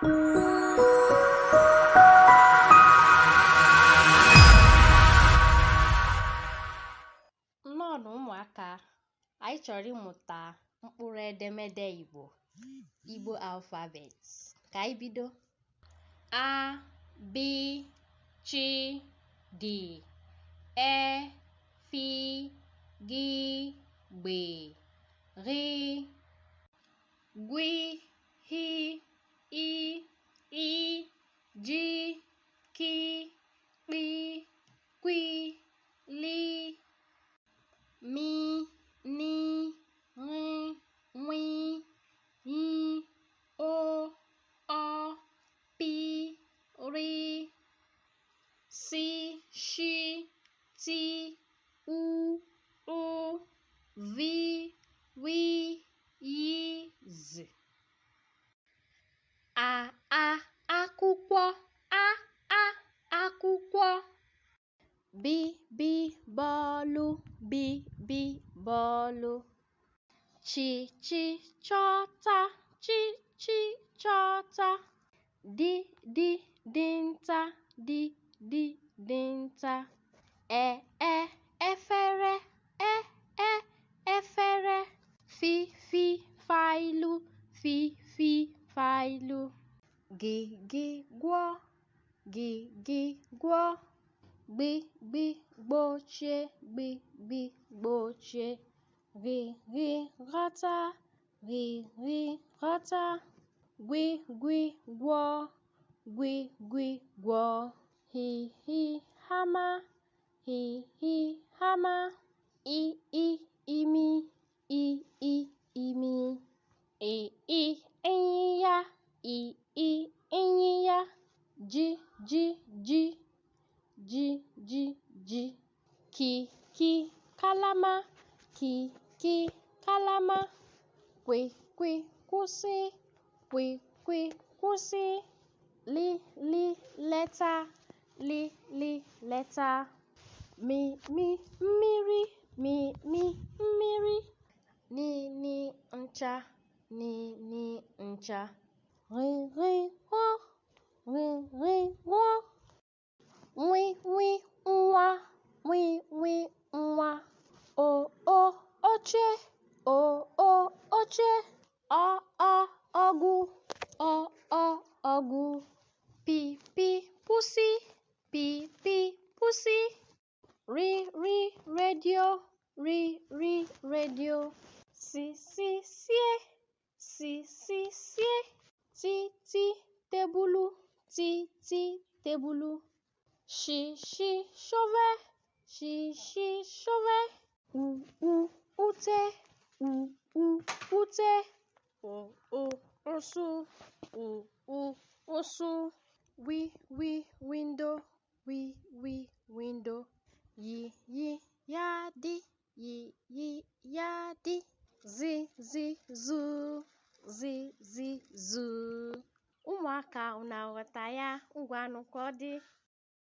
Nnọọ ụmụaka, anyị chọrọ ịmụta mkpụrụ edemede Igbo alfabet. Ka anyị bido. A, B, Ch, D, E, F, G, B, R, G, H, I, J, K, L, Q, L, M, N, R, W, I, O, P, R, S, Š, T, U, V, W, Y, Z. Akwụkwọ. Akwụkwọ. B, bọọlụ. B, bọọlụ. Ch, chọta. Ch, chọta. D, dinta. D, dinta. Efere. Efere. F, faịlụ. F, faịlụ. G, gwọ. G, gwọ. Gb, gbochie. Gb, gbochie. G, ghọta. G, ghọta. Gw, gwọ. Gw, gwọ. H, hama. H, hama. I, imi. I, imi. Ịnyịnya. I, ịnyịnya. J, ji. K, kalama. K, kalama. Kwe, kwụsị. Kwe, kwụsị. L, leta. L, leta. M, mmiri. M, mmiri. N, ncha. N, ncha. R, hụ. R, hụ. Nwa. Nwa. O, oche. O, oche. Ọgụ. Ọgụ. P, pusi. P, pusi. R, redio. R, redio. S, sie. S, sie. T, tebulu. T, tebulu. Sh, shove. Sh, shove. Ute. Ute. Osu. Osu. Window. Window. Y, yadi. Y, yadi. Z, zoo. Z, zoo. Ụmụaka unu aghọta ya? Ngwanụ ka ọ dị.